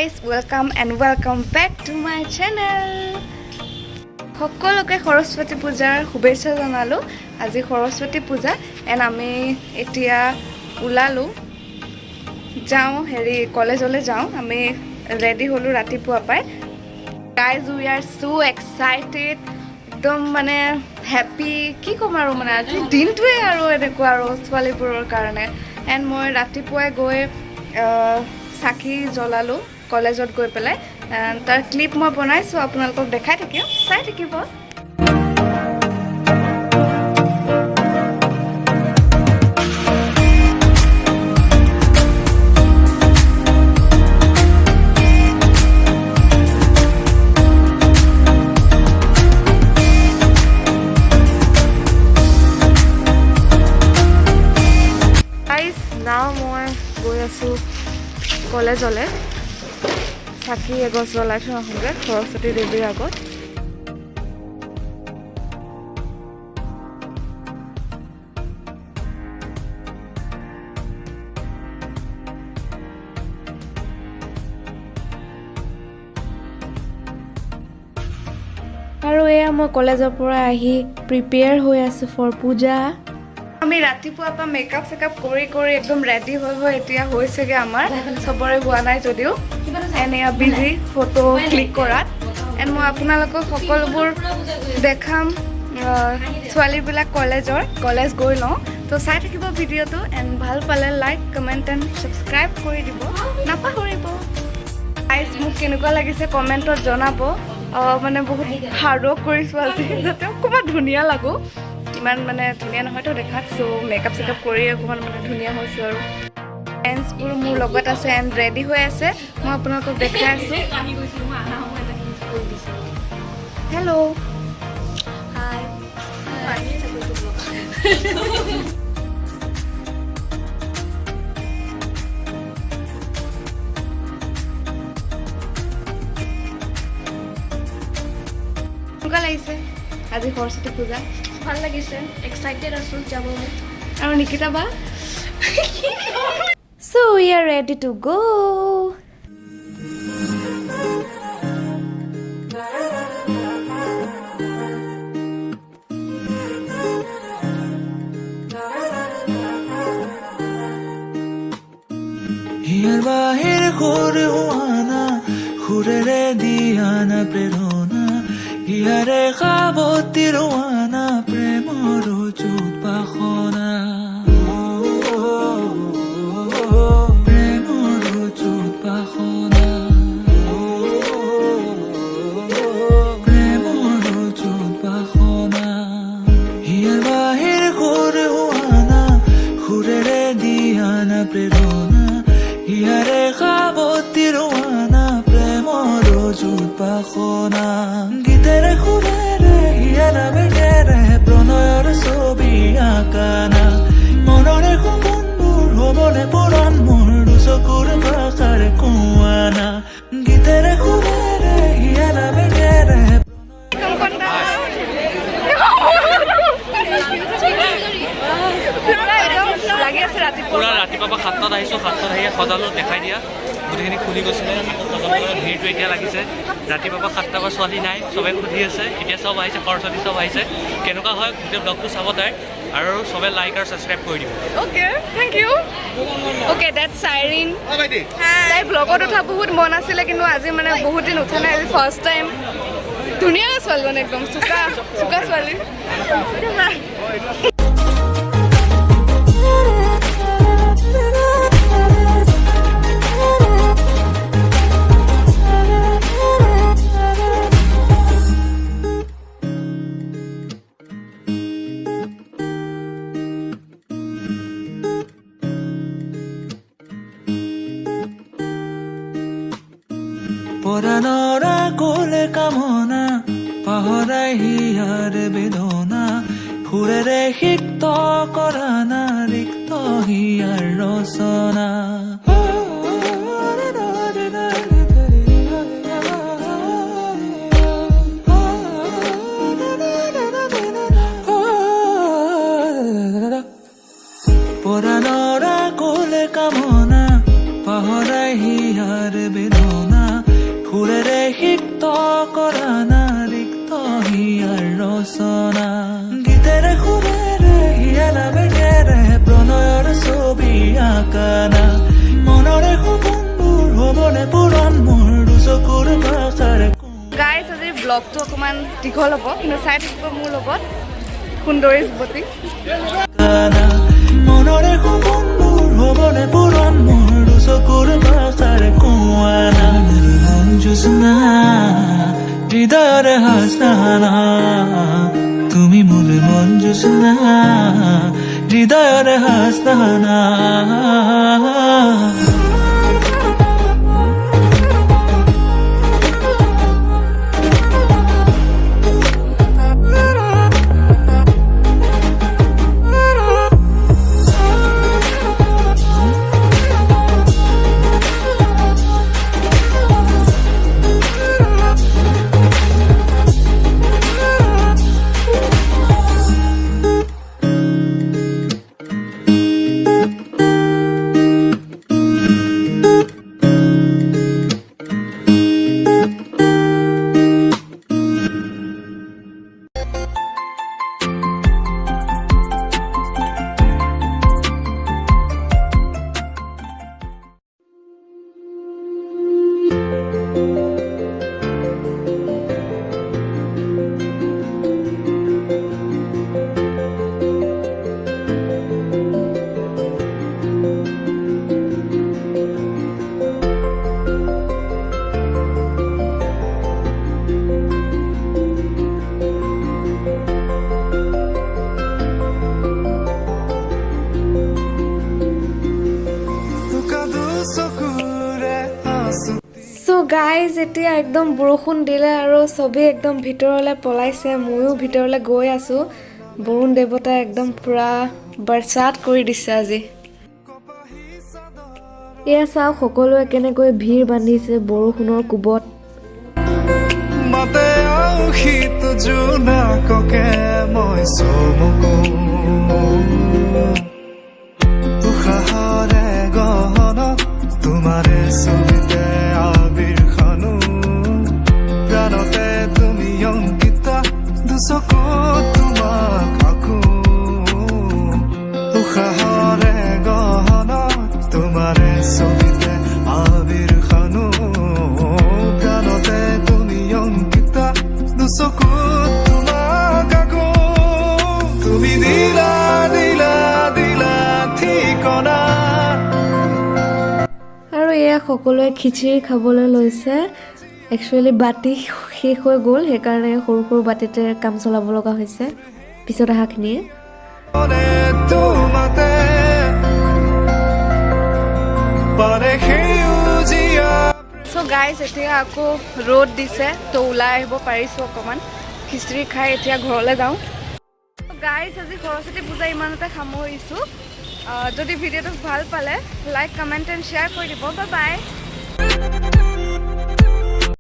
guys, welcome and welcome back to my channel. সকলোকে সৰস্বতী পূজাৰ শুভেচ্ছা জনালো। আজি সৰস্বতী পূজা এন্ড আমি এতিয়া উলালো যাও হেৰি কলেজলৈ যাও। আমি ৰেডি হলো ৰাতিপুৱা পাই। Guys, we are so excited. একদম মানে হ্যাপি কি কম আৰু মানে আজি দিনটোৱে আৰু এনেকুৱা আৰু ছোৱালীবোৰৰ কাৰণে। এন্ড মই ৰাতিপুৱাই গৈ সাকি জ্বলালো কলেজত গৈ পেলাই। তাৰ ক্লিপ মই বনাইছো আপোনালোকক দেখাই থাকিম, চাই থাকিব। Now মই গৈ আছো কলেজলৈ। চাকি এগছ জ্বলাই থৈ আহোঁগৈ সৰস্বতী দেৱীৰ আগত। আৰু এয়া মই কলেজৰ পৰা আহি প্ৰিপেয়াৰ হৈ আছো ফৰ পূজা। আমি ৰাতিপুৱা পৰা মেকআপ সেকআপ কৰি কৰি একদম ৰেডি হৈ এতিয়া হৈছেগে আমাৰ সবৰে হোৱা নাই যদিও এনে বিজি ফটো ক্লিক কৰাত। এণ্ড মই আপোনালোকক সকলোবোৰ দেখাম ছোৱালীবিলাক কলেজ গৈ লওঁ। তো চাই থাকিব ভিডিঅ'টো এণ্ড ভাল পালে লাইক কমেণ্ট এণ্ড ছাবস্ক্ৰাইব কৰি দিব নাপাহৰিব। গাইজ মোক কেনেকুৱা লাগিছে কমেণ্টত জনাব। মানে বহুত হাৰ্ড ৱৰ্ক কৰিছোঁ আজি যাতে অকণমান ধুনীয়া লাগো। ইমান মানে ধুনীয়া নহয়তো দেখাত। চ' মেকআপ চেকআপ কৰি অকণমান মানে ধুনীয়া হৈছোঁ আৰু ফ্ৰেণ্ডছবোৰ মোৰ লগত আছে এণ্ড ৰেডি হৈ আছে। মই আপোনালোকক দেখাই আছোঁ। হেল্ল' হাই। কেনেকুৱা লাগিছে আজি সৰস্বতী পূজা? ভাল লাগিছে, এক্সাইটেড আছো যাব। আৰু নিকিতা বা So we are ready to go. হিয়াৰ বাহিৰ ঘূৰি হোৱানা ঘূৰেৰে দিয়ানা প্ৰেৰণা হিয়াৰে সাৱতী ৰোৱানা প্ৰেমৰ যুত বাসনা প্ৰেমৰ যুত বাসনা প্ৰেমৰ যুত বাসনা হিয়াৰ বাহিৰ ঘূৰি হোৱানা ঘূৰেৰে দিয়ানা প্ৰেৰণা হিয়াৰে সাৱতী ৰোৱানা প্ৰেমৰ যুত বাসনা গীতেৰে সুৰেৰে হিয়াৰা বেগেৰে প্ৰণয়ৰ ছবি আঁকানা মনৰে সপোনবোৰ হ'বনে পৰাণ মোৰ দুচকুৰ ভাষাৰ কোৱানা গীতেৰে সুৰেৰে হিয়াৰা বেগেৰে পুৰা ৰাতিপুৱা 7টাত আহিছোঁ। 7টাত আহি সজালো দেখাই দিয়া গোটেইখিনি খুলি গৈছিলে। ভিৰটো এতিয়া লাগিছে। ৰাতিপুৱা 7টাৰ পৰা ছোৱালী নাই, চবে সুধি আছে। এতিয়া চব আহিছে, সৰস্বতী চব আহিছে। কেনেকুৱা হয় গোটেই ব্লগটো চাব তাই আৰু চবে লাইক আৰু ছাবস্ক্ৰাইব কৰি দিব। Okay thank you. অ'কে ডেটছ চাইৰিন। তাই ব্লগত উঠা বহুত মন আছিলে কিন্তু আজি মানে বহুত দিন উঠা নাই। আজি ফাৰ্ষ্ট টাইম। ধুনীয়া ছোৱালী মানে একদম চোকা ছোৱালী। পৰাণৰ কোলে কামনা পাহৰাই হিয়াৰ বেদনা সুৰেৰে সিক্ত কৰানা ৰিক্ত হিয়াৰ ৰচনা পৰাণৰ কোলে কামনা পাহৰাই হিয়াৰ বেদনা কৰা না ৰিক্ত হিয়াৰ ৰচনা গীতেৰে সুৰেৰে হিয়ালা বেগেৰে প্ৰণয়ৰ ছবি আঁকানা মনৰে সপোনবোৰ হ'বনে পূৰণ মোৰ দুচকুৰ ভাষাৰে গাইজ আজিৰ ব্লগটো অকণমান দীঘল হ'ব কিন্তু চাই থাকিব মোৰ লগত সুন্দৰী যুৱতী মনৰে সপোনবোৰ হ'বনে পূৰণ মোৰ দুচকুৰ ভাষাৰে কোৱানা মন জোছনা হৃদয়ৰে হাসনা তুমি মোৰ মন জোছনা হৃদয়ৰে হাসনা চ' গাইজ এতিয়া একদম বৰষুণ দিলে আৰু চবেই একদম ভিতৰলৈ পলাইছে ময়ো ভিতৰলৈ গৈ আছোঁ বৰুণ দেৱতাই একদম পূৰা বৰসাত কৰি দিছে আজি এয়া চাওক সকলোৱে কেনেকৈ ভিৰ বান্ধিছে বৰষুণৰ কোবত মাতে শীত জোনাককে মই চমকো উশাহৰে গহনত তোমাৰে ছবিতে আবিৰ খানো প্ৰাণতে তুমি অংকিতা দুচকুত তোমাক আঁকো উশাহৰে গহনত তোমাৰে ছবিতে আবিৰ খানো প্ৰাণতে তুমি অংকিতা দুচকুত তোমাক আঁকো তুমি দিলা দিলা দিলা ঠিকনা আৰু এয়া সকলোৱে খিচিৰি খাবলৈ লৈছে একচুৱেলি বাতি শেষ হৈ গ'ল সেইকাৰণে সৰু সৰু বাতিতে কাম চলাব লগা হৈছে পিছত অহাখিনিয়ে তোমাতে পাৰে সেউজীয়া চ' গাইজ এতিয়া আকৌ ৰ'দ দিছে তো ওলাই আহিব পাৰিছোঁ অকণমান খিচিৰি খাই এতিয়া ঘৰলৈ যাওঁ গাইজ আজি সৰস্বতী পূজা ইমানতে সামৰিছোঁ যদি ভিডিঅ'টো ভাল পালে লাইক কমেণ্ট এণ্ড শ্বেয়াৰ কৰি দিব বাই বাই